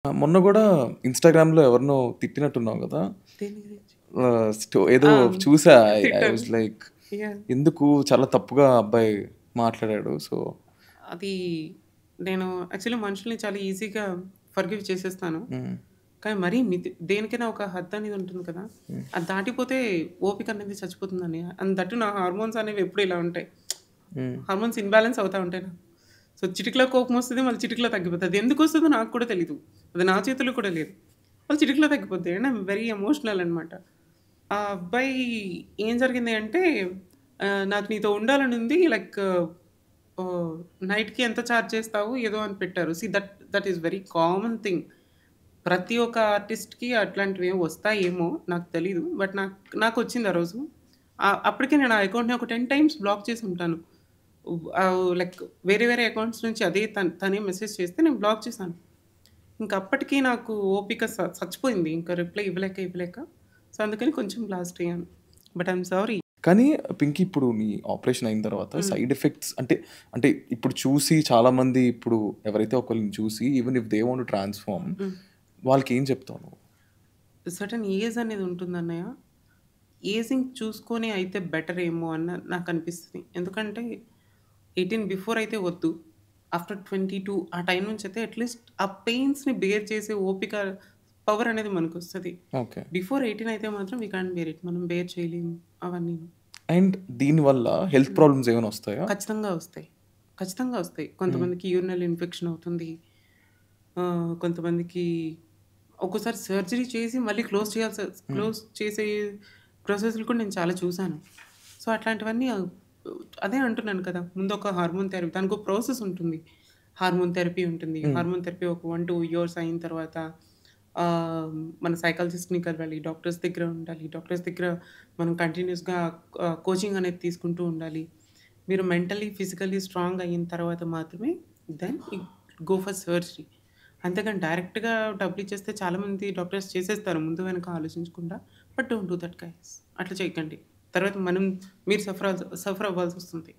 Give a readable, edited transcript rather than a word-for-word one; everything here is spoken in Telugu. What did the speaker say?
మొన్న గూడా ఇన్‌స్టాగ్రామ్‌లో ఎవరినో తిట్టినట్టున్నావు గదా! దేని గురించి? ఏదో ఆ! చూసా. ఐ తిట్టాను. Was like yeah! ఎందుకు చాలా తప్పుగా ఆ అబ్బాయి మాట్లాడాడు. సో అది నేను యాక్చువల్లీ మనుషుల్ని చాలా ఈజీగా ఫర్‌గివ్ చేసేస్తాను. హ్మ్. కానీ మరీ దేనికైనా ఒక హద్దనేది ఉంటుంది కదా! హ్మ్. అది దాటిపోతే ఓపిక అనేది చచ్చిపోతుందని. అండ్ దట్ నా హార్మోన్స్ అనేవి ఎప్పుడు ఇలా ఉంటాయి. హ్మ్. హార్మోన్స్ ఇంబాలెన్స్ అవుతా ఉంటాయి నాకు. సో, చిటికలో కోపమొస్తది. మళ్ళీ చిటికలో తగ్గిపోతది. అది ఎందుకొస్తదో నాకు కూడా తెలీదు. అది నా చేతుల్లో కూడా లేదు. మళ్ళీ చిటికలో తగ్గిపోద్ది. అండ్ ఐయామ్ వెరీ ఎమోషనల్ అనమాట. ఆ అబ్బాయి ఏం జరిగింది అంటే నాకు నీతో ఉండాలనుంది. లైక్ నైట్‌కి ఎంత చార్జ్ చేస్తావు? ఏదో అని పెట్టారు. That that is very common thing. ప్రతి ఒక్క ఆర్టిస్ట్‌కి అట్లాంటివేవో వస్తాయేమో నాకు తెలీదు. బట్ నాకొచ్చింది ఆ రోజు. అప్పటికే నేను ఆ అకౌంట్‌ని ఒక 10 టైమ్స్ బ్లాక్ చేసి ఉంటాను. లైక్ వేరే వేరే అకౌంట్స్ నుంచి అదే తనే మెసేజ్ చేస్తే నేను బ్లాక్ చేశాను. ఇంక అప్పటికి నాకు ఓపిక సచ్చిపోయింది. ఇంక రిప్లై ఇవ్వలేక. సో, అందుకని కొంచెం బ్లాస్ట్ అయ్యాను. But I'm sorry. కానీ పింకీ ఇప్పుడు నీ ఆపరేషన్ అయిన తర్వాత హ్మ్. సైడ్ ఎఫెక్ట్స్ అంటే ఇప్పుడు చూసి చాలామంది ఇప్పుడు ఎవరైతే ఒకళ్ళని చూసి even if they want to transform హ్మ్. వాళ్ళకేం చెప్తావు నువ్వు? సర్టెన్ ఏజ్ అనేది ఉంటుందన్నయ్య. ఏజింగ్ చూసుకొని అయితే బెటర్ ఏమో నాకనిపిస్తది. ఎందుకంటే 18 బిఫోర్ అయితే వద్దు. ఆఫ్టర్ 22 ఆ టైం నుంచయితే అట్‌లీస్ట్ ఆ పెయిన్స్‌ని బేర్ చేసే ఓపిక, పవర్ అనేది మనకొస్తది. ఓకే. బిఫోర్ 18 అయితే మాత్రం వి కాంట్ బేర్ ఇట్. మనం బేర్ చేయలేము అవన్నీ. అండ్ దీనివల్ల హెల్త్ హ్మ్. ప్రాబ్లమ్స్ ఏమైనా వస్తాయా? ఖచ్చితంగా ఒస్తాయి. ఖచ్చితంగా ఒస్తాయి. హ్మ్. కొంతమందికి యూరినల్ ఇన్ఫెక్షన్ అవుతుంది. కొంతమందికి ఒక్కోసారి సర్జరీ చేసి మళ్ళీ హ్మ్. క్లోజ్ చేసే ప్రాసెస్‌లు కూడా నేను చాలా చూసాను. సో, అట్లాంటివన్నీ అదే అంటున్నాను కదా! ముందొక హార్మోన్ థెరపీ దానికో ప్రాసెస్ ఉంటుంది. హార్మోన్ థెరపీ ఉంటుంది. హ్మ్. హార్మోన్ థెరపీ ఒక 1, 2 ఇయర్స్ అయిన తర్వాత మన సైకాలజిస్ట్‌ని కలవాలి. డాక్టర్స్ దగ్గర ఉండాలి. డాక్టర్స్ దగ్గర మనం కంటిన్యూయస్‌గా కోచింగ్ అనేది తీసుకుంటూ ఉండాలి. మీరు మెంటల్లీ, ఫిజికల్లీ స్ట్రాంగ్ అయిన తర్వాత మాత్రమే దెన్ గో ఫర్ సర్జరీ. అంతేగాని డైరెక్ట్‌గా డబ్బులిచ్చేస్తే చాలామంది డాక్టర్స్ చేసేస్తారు ముందు వెనక ఆలోచించకుండా. But don't do that guys. అట్లా చేయకండి. తర్వాత మీరు సఫర్ అవ్వాల్సొస్తుంది.